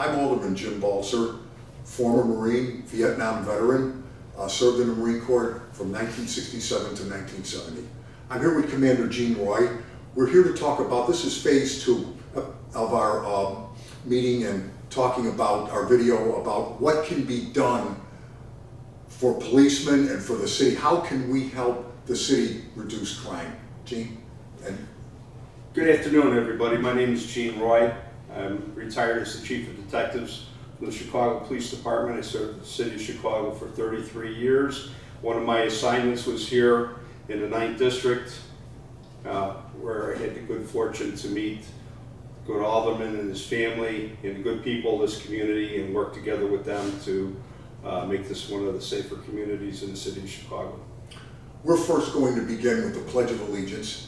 I'm Alderman Jim Balser, former Marine, Vietnam veteran, served in the Marine Corps from 1967 to 1970. I'm here with Commander Gene Roy. We're here to talk about, this is phase 2 of our meeting and talking about our video about what can be done for policemen and for the city. How can we help the city reduce crime? Gene? Good afternoon, everybody. My name is Gene Roy. I'm retired as the Chief of Detectives from the Chicago Police Department. I served in the city of Chicago for 33 years. One of my assignments was here in the 9th District, where I had the good fortune to meet good alderman and his family and the good people of this community and work together with them to make this one of the safer communities in the city of Chicago. We're first going to begin with the Pledge of Allegiance.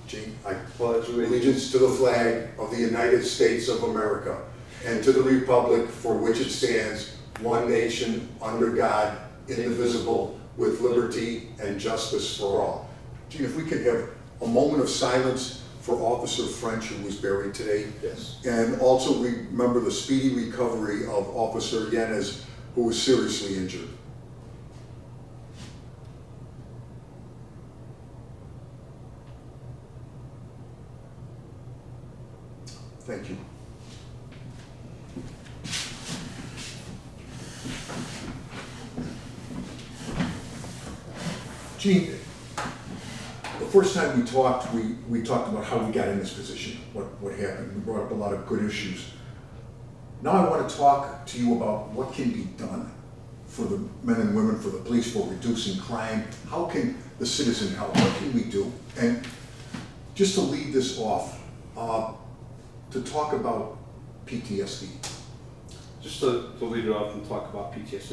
Gene, I pledge allegiance to the flag of the United States of America and to the republic for which it stands, one nation, under God, indivisible, with liberty and justice for all. Gene, if we could have a moment of silence for Officer French, who was buried today. Yes. And also remember the speedy recovery of Officer Yanez, who was seriously injured. Thank you. Gene, the first time we talked, we talked about how we got in this position, what happened. We brought up a lot of good issues. Now I want to talk to you about what can be done for the men and women, for the police, for reducing crime. How can the citizen help? What can we do? And just to lead this off, to talk about PTSD. Just to lead it off and talk about PTSD.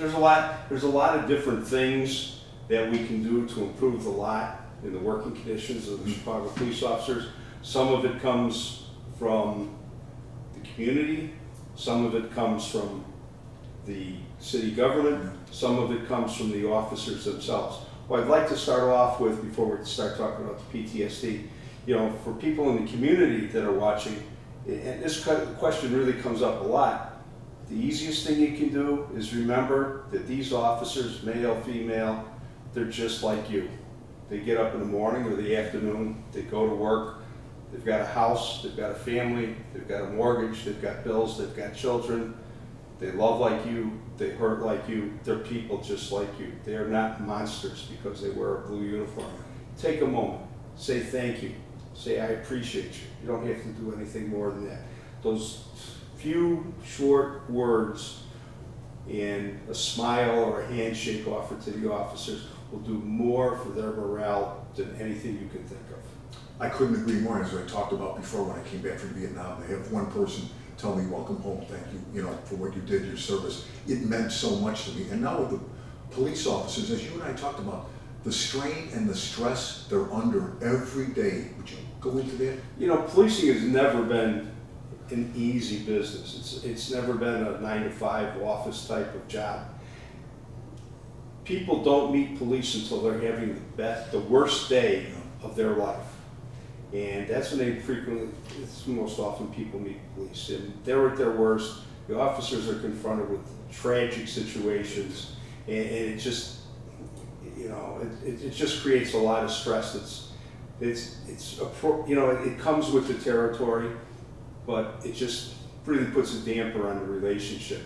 There's a lot of different things that we can do to improve the lot in the working conditions of the Chicago police officers. Some of it comes from the community, some of it comes from the city government, some of it comes from the officers themselves. What I'd like to start off with before we start talking about the PTSD, for people in the community that are watching, and this question really comes up a lot, the easiest thing you can do is remember that these officers, male, female, they're just like you. They get up in the morning or the afternoon, they go to work, they've got a house, they've got a family, they've got a mortgage, they've got bills, they've got children, they love like you, they hurt like you, they're people just like you. They are not monsters because they wear a blue uniform. Take a moment, say thank you, say I appreciate you. You don't have to do anything more than that. Those few short words and a smile or a handshake offered to the officers will do more for their morale than anything you can think of. I couldn't agree more. As I talked about before, when I came back from Vietnam, I have one person tell me, welcome home, thank you, for what you did, your service. It meant so much to me. And now with the police officers, as you and I talked about, the strain and the stress they're under every day. Would you go into that? Policing has never been an easy business. It's never been a 9-to-5 office type of job. People don't meet police until they're having the worst day of their life. And that's when it's most often people meet police. And they're at their worst. The officers are confronted with tragic situations, and it just, it just creates a lot of stress. It comes with the territory, but it just really puts a damper on the relationship.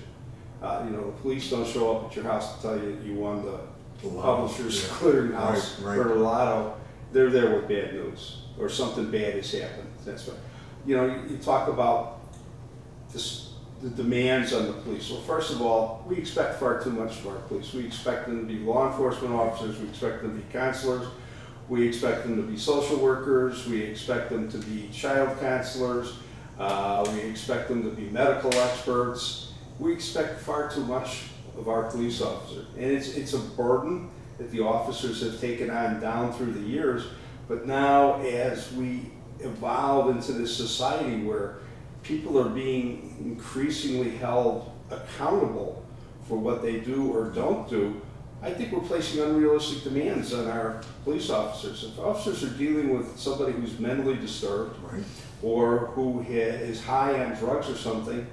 The police don't show up at your house to tell you you won the Publishers Clearinghouse or the Lotto. They're there with bad news or something bad has happened. That's what you talk about the demands on the police. Well, first of all, we expect far too much of our police. We expect them to be law enforcement officers. We expect them to be counselors. We expect them to be social workers. We expect them to be child counselors. We expect them to be medical experts. We expect far too much of our police officers. And it's a burden that the officers have taken on down through the years. But now as we evolve into this society where people are being increasingly held accountable for what they do or don't do, I think we're placing unrealistic demands on our police officers. If officers are dealing with somebody who's mentally disturbed, Right. or who is high on drugs or something,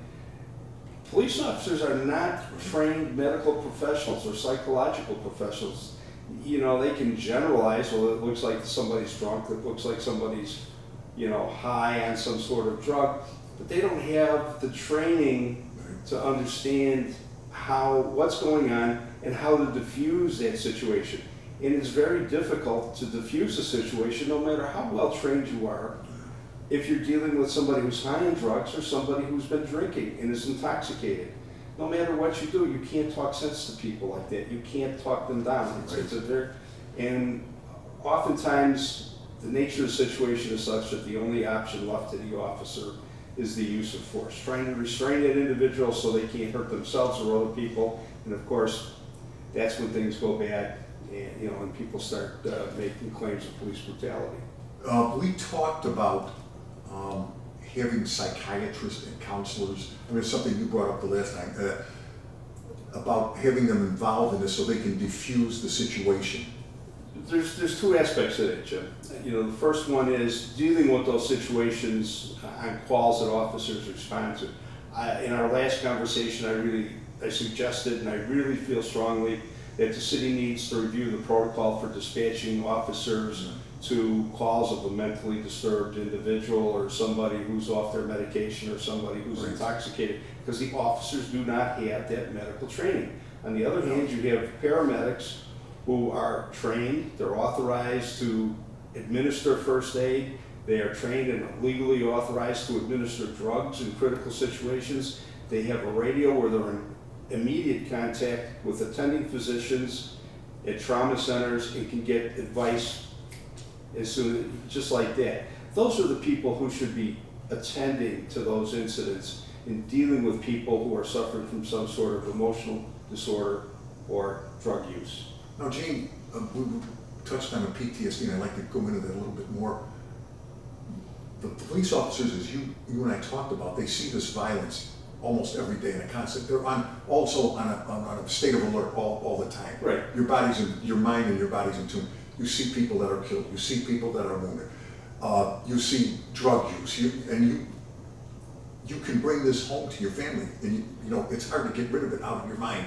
Police officers are not trained medical professionals or psychological professionals. You know, they can generalize, well, it looks like somebody's drunk, it looks like somebody's, you know, high on some sort of drug, but they don't have the training to understand what's going on and how to diffuse that situation. And it's very difficult to diffuse a situation no matter how well trained you are if you're dealing with somebody who's high on drugs or somebody who's been drinking and is intoxicated. No matter what you do, you can't talk sense to people like that. You can't talk them down. And oftentimes the nature of the situation is such that the only option left to the officer is the use of force, trying to restrain that individual so they can't hurt themselves or other people. And of course, that's when things go bad, and you know, when people start making claims of police brutality. We talked about having psychiatrists and counselors. I mean, it's something you brought up the last time about having them involved in this so they can diffuse the situation. There's two aspects to that, Jim. You know, the first one is dealing with those situations on calls that officers respond to. In our last conversation, I suggested, and I really feel strongly, that the city needs to review the protocol for dispatching officers to calls of a mentally disturbed individual or somebody who's off their medication or somebody who's intoxicated, because the officers do not have that medical training. On the other hand, you have paramedics who are trained, they're authorized to administer first aid, they are trained and legally authorized to administer drugs in critical situations. They have a radio where they're in immediate contact with attending physicians at trauma centers and can get advice as soon, just like that. Those are the people who should be attending to those incidents and dealing with people who are suffering from some sort of emotional disorder or drug use. Now, Gene, we touched on the PTSD, and I'd like to go into that a little bit more. The police officers, as you and I talked about, they see this violence almost every day in a constant. They're also on a state of alert all the time. Right. Your mind and your body's in tune. You see people that are killed. You see people that are wounded. You see drug use. You can bring this home to your family, and you know it's hard to get rid of it out of your mind.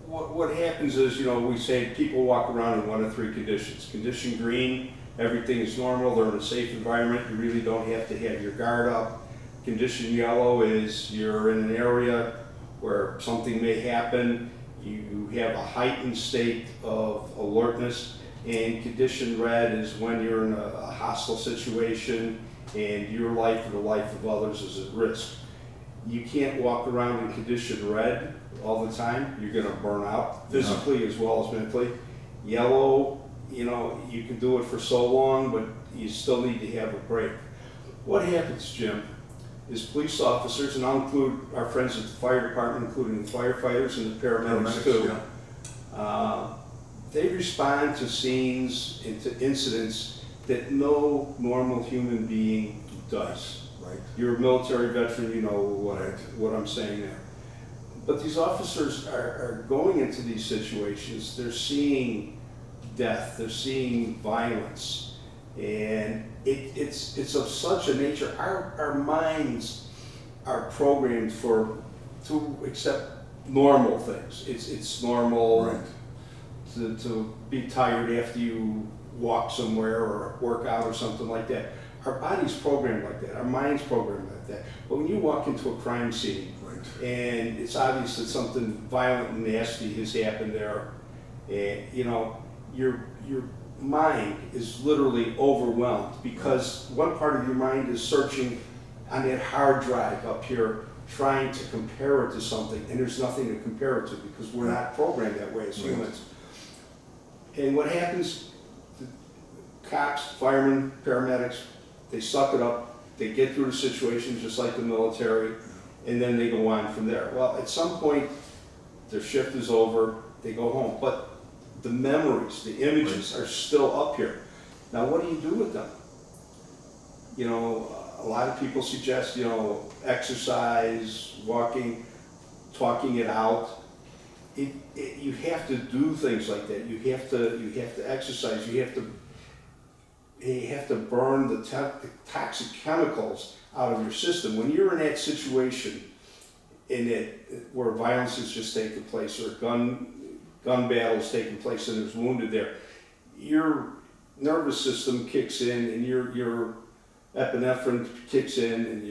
What happens is, you know, we say people walk around in one of three conditions. Condition green, everything is normal, they're in a safe environment, you really don't have to have your guard up. Condition yellow is you're in an area where something may happen, you have a heightened state of alertness. And condition red is when you're in a hostile situation and your life or the life of others is at risk. You can't walk around in condition red all the time. You're going to burn out physically as well as mentally. Yellow, you know, you can do it for so long, but you still need to have a break. What happens, Jim, is police officers, and I'll include our friends at the fire department, including the firefighters and the paramedics too, they respond to scenes, to incidents that no normal human being does. Right. You're a military veteran, you know what I'm saying there. But these officers are going into these situations, they're seeing death, they're seeing violence, and it's of such a nature. Our minds are programmed to accept normal things. It's normal to be tired after you walk somewhere or work out or something like that. Our body's programmed like that, our mind's programmed like that. But when you walk into a crime scene and it's obvious that something violent and nasty has happened there, and you know, your mind is literally overwhelmed because one part of your mind is searching on that hard drive up here trying to compare it to something, and there's nothing to compare it to because we're not programmed that way as humans. And what happens, the cops, firemen, paramedics, they suck it up, they get through the situation just like the military, and then they go on from there. Well, at some point, their shift is over, they go home, but the memories, the images are still up here. Now, what do you do with them? You know, a lot of people suggest, you know, exercise, walking, talking it out. You have to do things like that. You have to exercise. You have to burn the toxic chemicals out of your system. When you're in that situation, in it where violence has just taken place or gun battles taking place and there's wounded there, your nervous system kicks in and your epinephrine kicks in and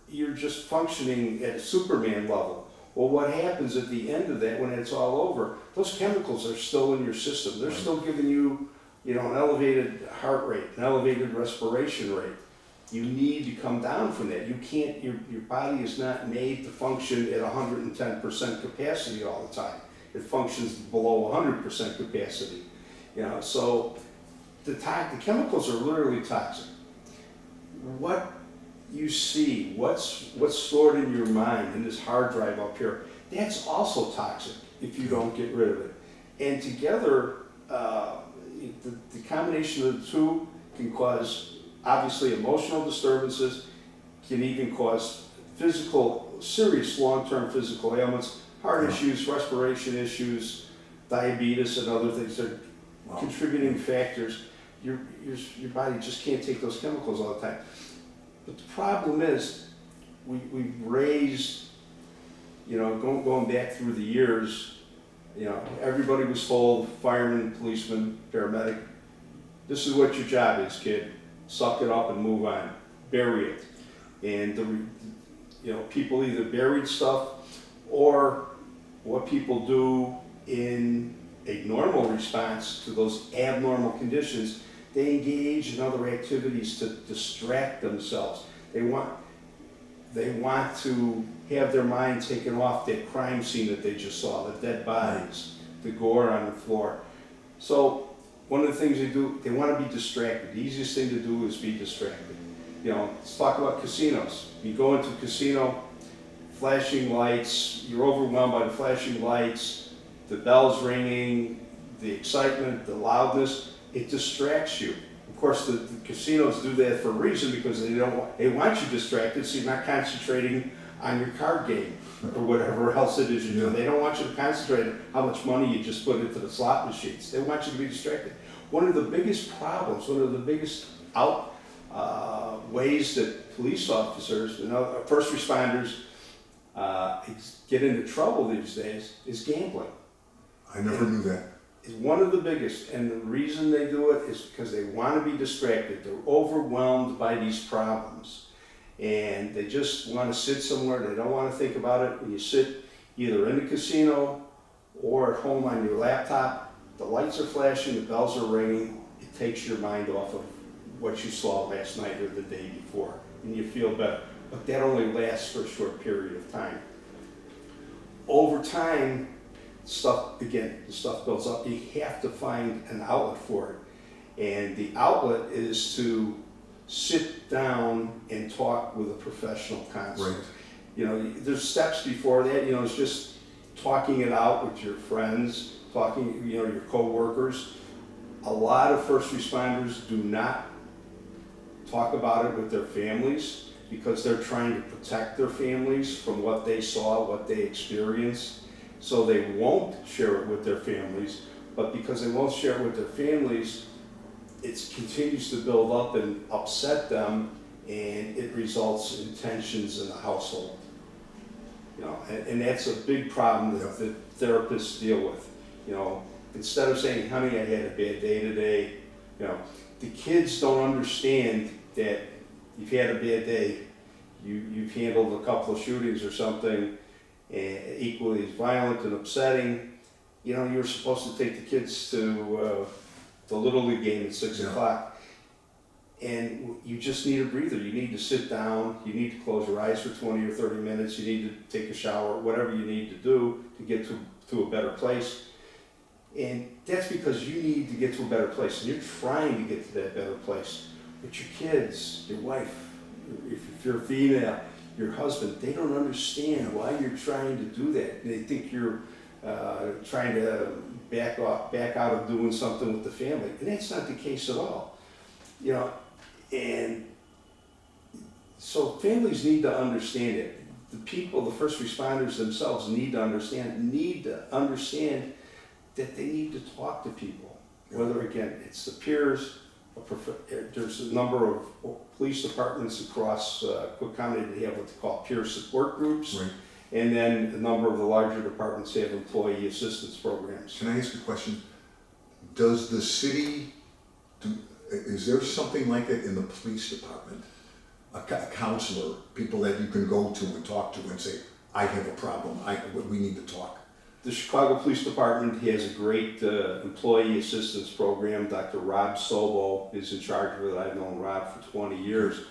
you're just functioning at a Superman level. Well, what happens at the end of that when it's all over, those chemicals are still in your system. They're still giving you, an elevated heart rate, an elevated respiration rate. You need to come down from that. You can't, your body is not made to function at 110% capacity all the time. It functions below 100% capacity. So the chemicals are literally toxic. What you see, what's stored in your mind in this hard drive up here, that's also toxic if you don't get rid of it. And together, the combination of the two can cause, obviously, emotional disturbances, can even cause serious long-term physical ailments, heart issues, respiration issues, diabetes, and other things that are contributing factors. Your body just can't take those chemicals all the time. But the problem is, we've raised, going back through the years, everybody was told, fireman, policeman, paramedic, this is what your job is, kid. Suck it up and move on. Bury it. And people either buried stuff, or what people do in a normal response to those abnormal conditions, they engage in other activities to distract themselves. They want to have their mind taken off that crime scene that they just saw, the dead bodies, the gore on the floor. So one of the things they do, they want to be distracted. The easiest thing to do is be distracted. Let's talk about casinos. You go into a casino, flashing lights, you're overwhelmed by the flashing lights, the bells ringing, the excitement, the loudness. It distracts you. Of course, the casinos do that for a reason, because they want you distracted, so you're not concentrating on your card game or whatever else it is you're doing. They don't want you to concentrate on how much money you just put into the slot machines. They want you to be distracted. One of the biggest problems, one of the biggest ways that police officers and first responders get into trouble these days is gambling. I never knew that. Is one of the biggest, and the reason they do it is because they want to be distracted. They're overwhelmed by these problems, and they just want to sit somewhere. They don't want to think about it. When you sit either in the casino or at home on your laptop, the lights are flashing, the bells are ringing. It takes your mind off of what you saw last night or the day before, and you feel better. But that only lasts for a short period of time. Over time, the stuff builds up. You have to find an outlet for it. And the outlet is to sit down and talk with a professional counselor. Right. There's steps before that. It's just talking it out with your friends, talking, your co-workers. A lot of first responders do not talk about it with their families, because they're trying to protect their families from what they saw, what they experienced. So they won't share it with their families, but because they won't share it with their families, it continues to build up and upset them, and it results in tensions in the household. And that's a big problem that the therapists deal with. Instead of saying, honey, I had a bad day today, the kids don't understand that you've had a bad day, you've handled a couple of shootings or something, equally as violent and upsetting. You're supposed to take the kids to the Little League game at 6 o'clock, and you just need a breather. You need to sit down, you need to close your eyes for 20 or 30 minutes, you need to take a shower, whatever you need to do to get to a better place. And that's because you need to get to a better place, and you're trying to get to that better place. But your kids, your wife, if you're a female, your husband, they don't understand why you're trying to do that. They think you're trying to back out of doing something with the family, and that's not the case at all. And so families need to understand it. The people, the first responders themselves need to understand that they need to talk to people. Whether, again, it's the peers, there's a number of police departments across Cook County that have what they call peer support groups. Right. And then a number of the larger departments have employee assistance programs. Can I ask a question? Does the city, is there something like that in the police department? A counselor, people that you can go to and talk to and say, I have a problem, we need to talk. The Chicago Police Department has a great employee assistance program. Dr. Rob Sobo is in charge of it. I've known Rob for 20 years.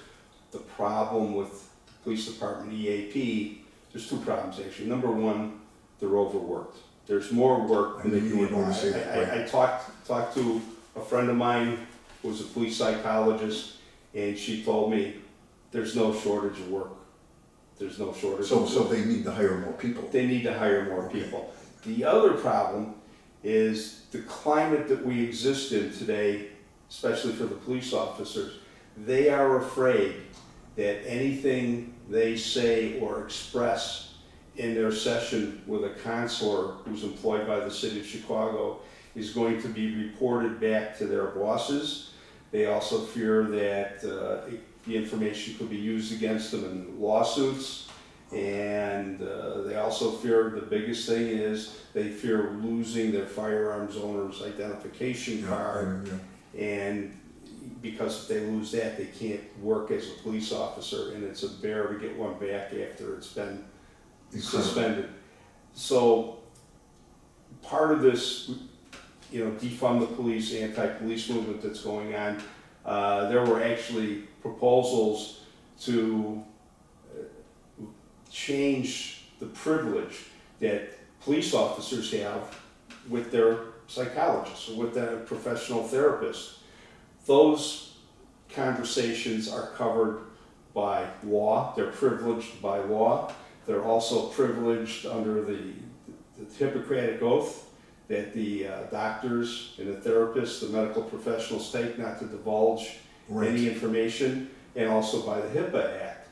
The problem with the police department EAP, there's two problems actually. Number one, they're overworked. There's more work than they can do. I talked to a friend of mine who was a police psychologist, and she told me there's no shortage of work. There's no shortage of work. So they need to hire more people. They need to hire more people. The other problem is the climate that we exist in today, especially for the police officers. They are afraid that anything they say or express in their session with a counselor who's employed by the city of Chicago is going to be reported back to their bosses. They also fear that the information could be used against them in lawsuits. And they also fear, the biggest thing is, they fear losing their firearms owner's identification card. And because if they lose that, they can't work as a police officer, and it's a bear to get one back after it's been suspended. So part of this, defund the police, anti-police movement that's going on, there were actually proposals to change the privilege that police officers have with their psychologists or with their professional therapists. Those conversations are covered by law. They're privileged by law. They're also privileged under the Hippocratic Oath that the doctors and the therapists, the medical professionals take not to divulge any information, and also by the HIPAA Act.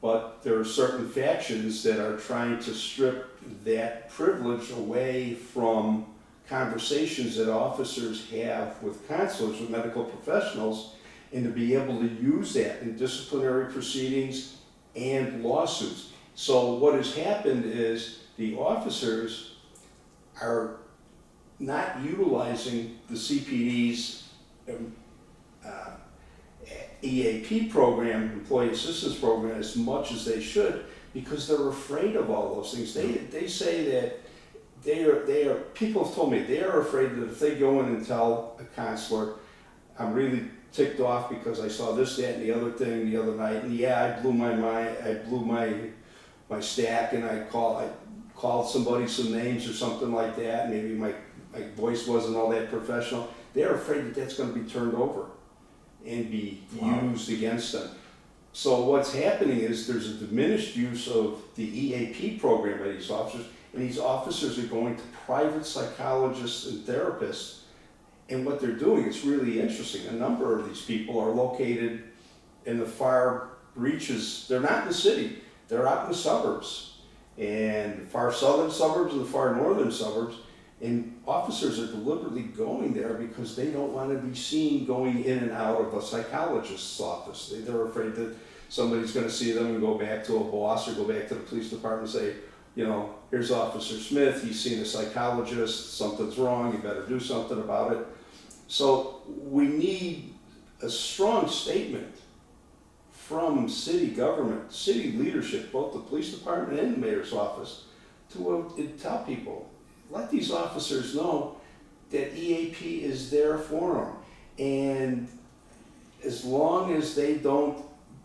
But there are certain factions that are trying to strip that privilege away from conversations that officers have with counselors, with medical professionals, and to be able to use that in disciplinary proceedings and lawsuits. So what has happened is the officers are not utilizing the CPD's EAP program, employee assistance program, as much as they should, because they're afraid of all those things. They say that they are, people have told me they are afraid that if they go in and tell a counselor, I'm really ticked off because I saw this, that, and the other thing the other night, and yeah, I blew my stack, and I called somebody some names or something like that, and maybe my voice wasn't all that professional. They're afraid that that's going to be turned over and be used against them. So what's happening is there's a diminished use of the EAP program by these officers, and these officers are going to private psychologists and therapists, and what they're doing is really interesting. A number of these people are located in the far reaches. They're not in the city, they're out in the suburbs, and the far southern suburbs and the far northern suburbs. And officers are deliberately going there because they don't want to be seen going in and out of a psychologist's office. They're afraid that somebody's going to see them and go back to a boss or go back to the police department and say, here's Officer Smith, he's seen a psychologist, something's wrong, you better do something about it. So we need a strong statement from city government, city leadership, both the police department and the mayor's office, to tell people, let these officers know that EAP is there for them. And as long as they don't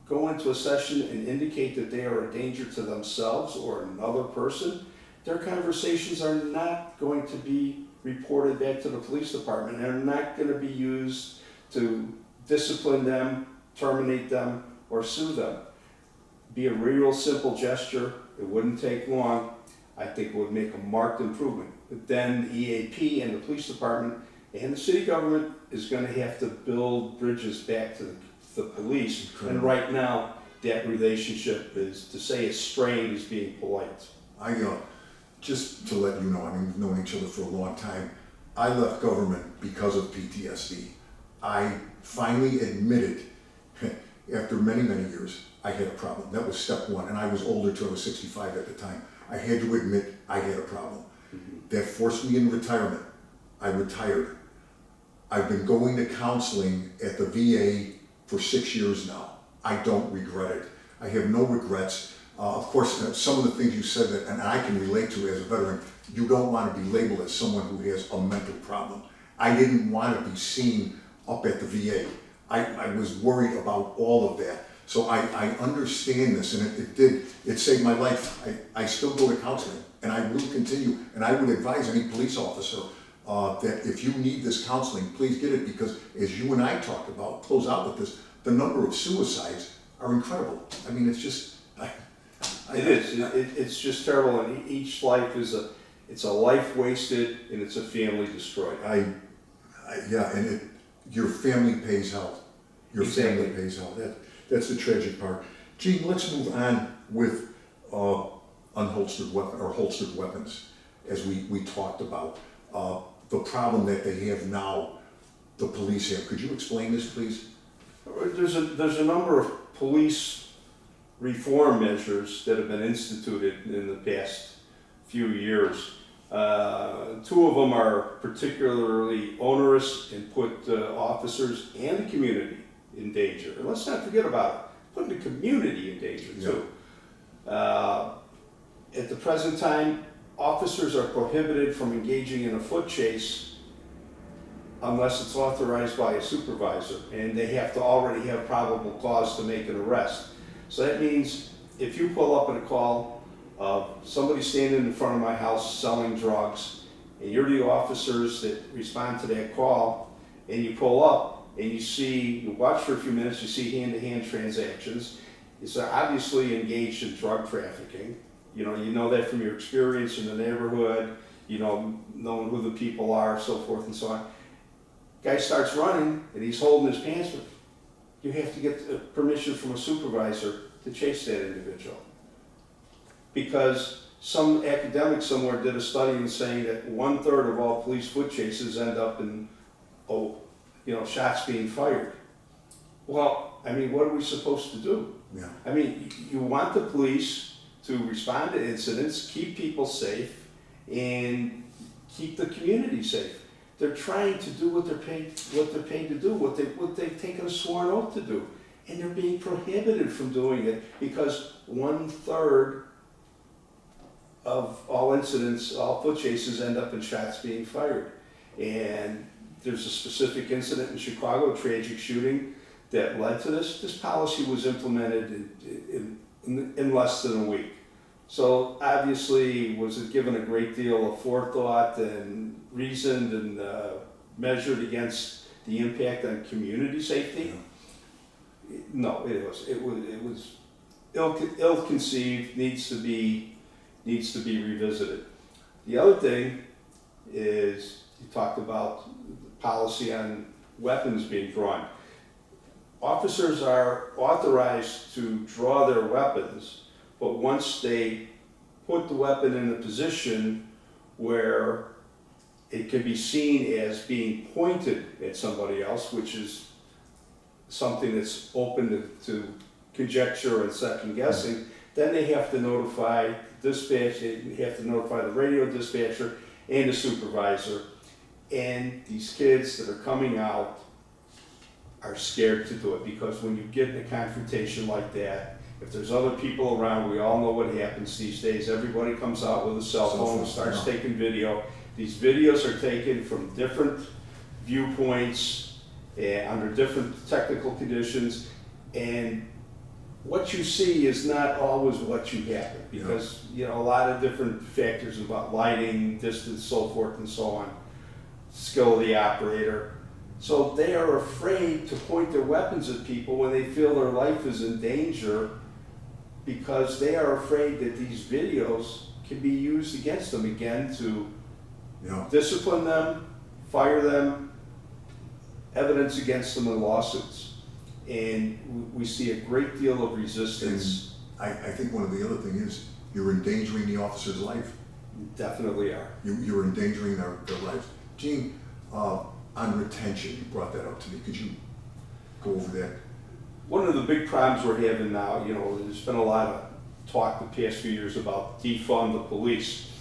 go into a session and indicate that they are a danger to themselves or another person, their conversations are not going to be reported back to the police department. They're not going to be used to discipline them, terminate them, or sue them. Be a real simple gesture. It wouldn't take long. I think it would make a marked improvement. But then the EAP and the police department and the city government is going to have to build bridges back to the police. And right now, that relationship is, to say it's strained, is being polite. Just to let you know, we've known each other for a long time. I left government because of PTSD. I finally admitted, after many, many years, I had a problem. That was step one, and I was older too, I was 65 at the time. I had to admit I had a problem. That forced me into retirement. I retired. I've been going to counseling at the VA for 6 years now. I don't regret it. I have no regrets. Of course, some of the things you said that, and I can relate to as a veteran, you don't want to be labeled as someone who has a mental problem. I didn't want to be seen up at the VA. I was worried about all of that. So I understand this, and it saved my life. I still go to counseling, and I will continue, and I would advise any police officer that if you need this counseling, please get it, because as you and I talked about, close out with this, the number of suicides are incredible. I mean, it's just... It's just terrible, and each life is a life wasted, and it's a family destroyed. Yeah, and your family pays out. Your Exactly. family pays out. That's the tragic part. Gene, let's move on with unholstered weapon or holstered weapons, as we talked about. The problem that they have now, the police have. Could you explain this, please? There's a number of police reform measures that have been instituted in the past few years. Two of them are particularly onerous and put officers and the community in danger. And let's not forget about it, putting the community in danger too. At the present time, officers are prohibited from engaging in a foot chase unless it's authorized by a supervisor, and they have to already have probable cause to make an arrest. So that means if you pull up at a call of somebody standing in front of my house selling drugs, and you're the officers that respond to that call, and you pull up and you watch for a few minutes, you see hand-to-hand transactions, it's obviously engaged in drug trafficking. You know that from your experience in the neighborhood, knowing who the people are, so forth and so on. Guy starts running and he's holding his pants, but you have to get permission from a supervisor to chase that individual. Because some academic somewhere did a study in saying that 1/3 of all police foot chases end up in, shots being fired. Well, I mean, what are we supposed to do? Yeah. I mean, you want the police to respond to incidents, keep people safe, and keep the community safe. They're trying to do what they're paid to do, what they've taken a sworn oath to do, and they're being prohibited from doing it because 1/3 of all incidents, all foot chases, end up in shots being fired. And there's a specific incident in Chicago, a tragic shooting, that led to this. This policy was implemented in less than a week. So obviously, was it given a great deal of forethought and reasoned and measured against the impact on community safety? Yeah. No, it was ill-conceived, needs to be revisited. The other thing is, you talked about policy on weapons being drawn. Officers are authorized to draw their weapons, but once they put the weapon in a position where it can be seen as being pointed at somebody else, which is something that's open to conjecture and second guessing, then they have to notify dispatch, they have to notify the radio dispatcher and the supervisor. And these kids that are coming out are scared to do it, because when you get in a confrontation like that, if there's other people around, we all know what happens these days. Everybody comes out with a cell phone and starts taking video. These videos are taken from different viewpoints, under different technical conditions, and what you see is not always what you happen, because a lot of different factors about lighting, distance, so forth and so on, skill of the operator. So they are afraid to point their weapons at people when they feel their life is in danger, because they are afraid that these videos can be used against them again to discipline them, fire them, evidence against them in lawsuits. And we see a great deal of resistance. And I think one of the other things is you're endangering the officer's life. Definitely are. You're endangering their lives. Gene, on retention, you brought that up to me. Could you go over that? One of the big problems we're having now, there's been a lot of talk the past few years about defund the police.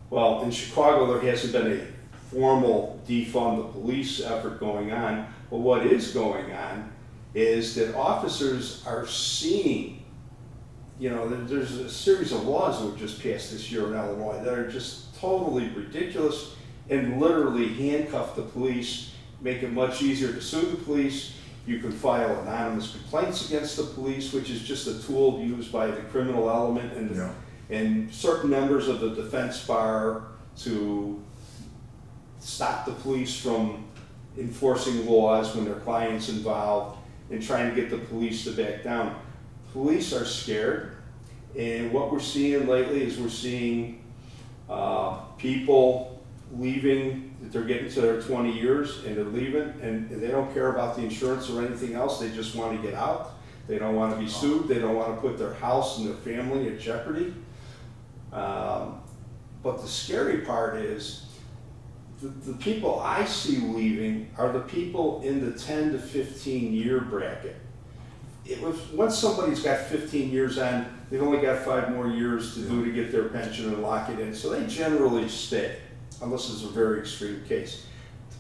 Well, in Chicago, there hasn't been a formal defund the police effort going on, but what is going on is that officers are seeing, there's a series of laws that were just passed this year in Illinois that are just totally ridiculous and literally handcuff the police, make it much easier to sue the police. You can file anonymous complaints against the police, which is just a tool used by the criminal element and certain members of the defense bar to stop the police from enforcing laws when their client's involved and trying to get the police to back down. Police are scared, and what we're seeing lately is we're seeing people leaving, that they're getting to their 20 years and they're leaving and they don't care about the insurance or anything else. They just want to get out. They don't want to be sued. They don't want to put their house and their family at jeopardy. But the scary part is the people I see leaving are the people in the 10 to 15 year bracket. Once somebody's got 15 years on, they've only got 5 more years to do to get their pension and lock it in. So they generally stay, unless it's a very extreme case.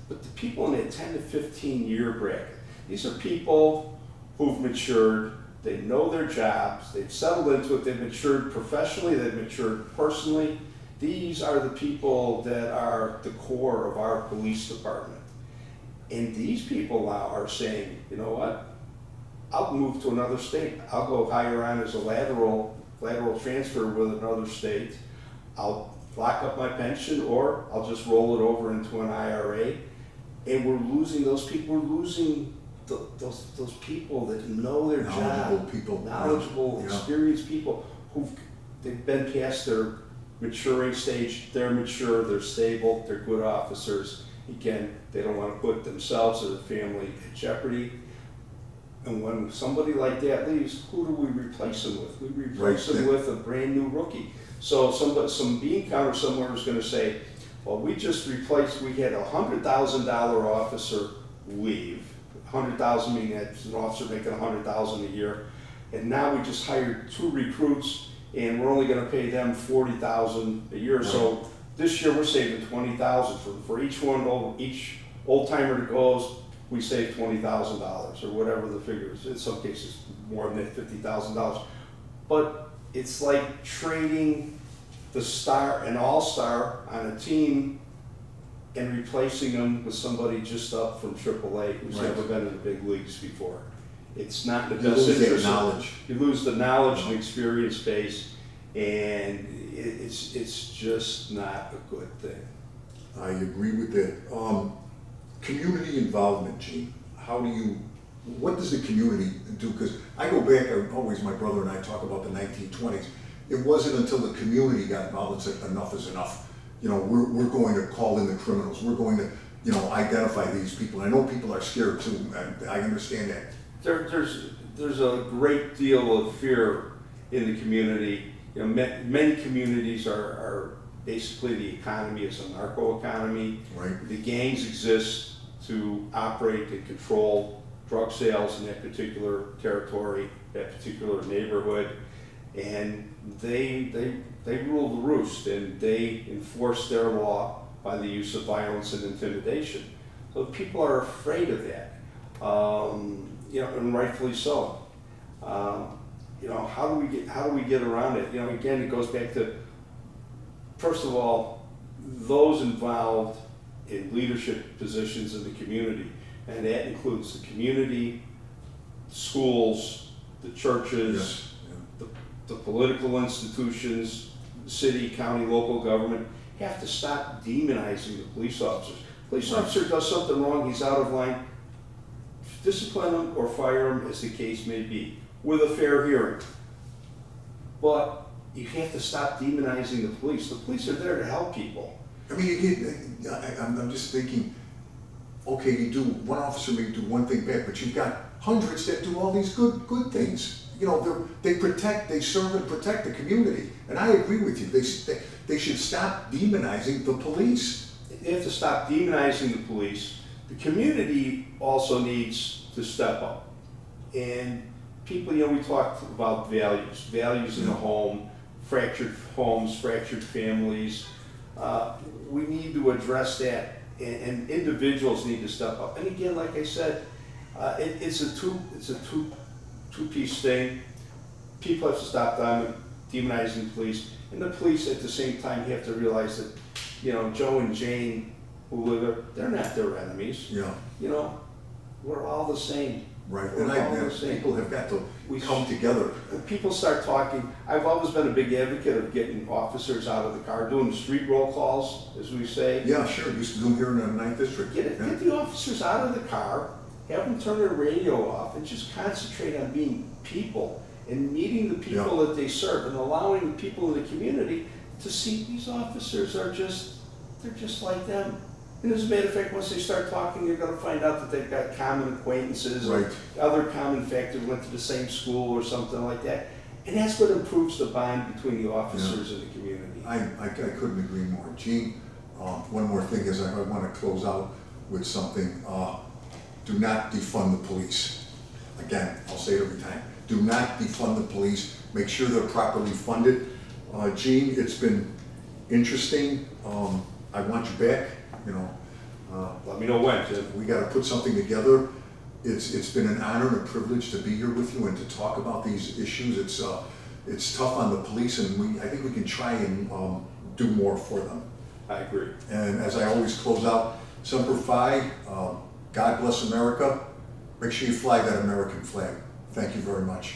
But the people in the 10 to 15 year bracket, these are people who've matured, they know their jobs, they've settled into it, they've matured professionally, they've matured personally. These are the people that are the core of our police department. And these people now are saying, you know what? I'll move to another state. I'll go hire on as a lateral transfer with another state. I'll lock up my pension, or I'll just roll it over into an IRA. And we're losing those people. We're losing those people that know their job. Knowledgeable, experienced people they've been past their maturing stage. They're mature, they're stable, they're good officers. Again, they don't want to put themselves or their family at jeopardy. And when somebody like that leaves, who do we replace them with? We replace them with a brand new rookie. So some bean counter somewhere is going to say, well, we just replaced, we had a $100,000 officer leave. $100,000 meaning that's an officer making $100,000 a year. And now we just hired 2 recruits and we're only going to pay them $40,000 a year. Right. So this year we're saving $20,000 for each one, each old timer that goes. We save $20,000 or whatever the figure is. In some cases, more than that, $50,000. But it's like trading an all-star on a team and replacing them with somebody just up from AAA who's never been in the big leagues before. It's not in the best interest. You lose the knowledge and experience base, and it's just not a good thing. I agree with that. Community involvement, Gene. What does the community do? Because I go back, my brother and I talk about the 1920s. It wasn't until the community got involved and said enough is enough. We're going to call in the criminals. We're going to, identify these people. I know people are scared too, and I understand that. There's a great deal of fear in the community. Many communities are basically the economy is a narco economy. Right. The gangs exist to operate and control drug sales in that particular territory, that particular neighborhood, and they rule the roost, and they enforce their law by the use of violence and intimidation. So people are afraid of that, and rightfully so. How do we get around it? Again, it goes back to, first of all, those involved in leadership positions in the community, and that includes the community, schools, the churches, the political institutions, city, county, local government, have to stop demonizing the police officers. Police officer does something wrong, he's out of line, discipline him or fire him as the case may be, with a fair hearing. But you have to stop demonizing the police. The police are there to help people. I mean, I'm just thinking, okay, one officer may do one thing bad, but you've got hundreds that do all these good things. They serve and protect the community. And I agree with you. They should stop demonizing the police. They have to stop demonizing the police. The community also needs to step up. And people, we talked about values in the home, fractured homes, fractured families. We need to address that, and individuals need to step up. And again, like I said, it's a two-piece thing. People have to stop demonizing the police, and the police at the same time have to realize that, Joe and Jane who live there, they're not their enemies. Yeah. We're all the same. Right, We're all and the same. people have got to come together. When people start talking, I've always been a big advocate of getting officers out of the car, doing street roll calls, as we say. Yeah, sure, used to do them here in the 9th District. Get the officers out of the car, have them turn their radio off, and just concentrate on being people and meeting the people that they serve, and allowing the people in the community to see these officers they're just like them. And as a matter of fact, once they start talking, you're going to find out that they've got common acquaintances, Right. or other common factors, went to the same school or something like that. And that's what improves the bond between the officers and the community. I couldn't agree more. Gene, one more thing is I want to close out with something. Do not defund the police. Again, I'll say it every time. Do not defund the police. Make sure they're properly funded. Gene, it's been interesting. I want you back. Let me know when, Tim. We got to put something together. It's been an honor and a privilege to be here with you and to talk about these issues. It's tough on the police, and I think we can try and do more for them. I agree. And as I always close out, Semper Fi, God bless America. Make sure you fly that American flag. Thank you very much.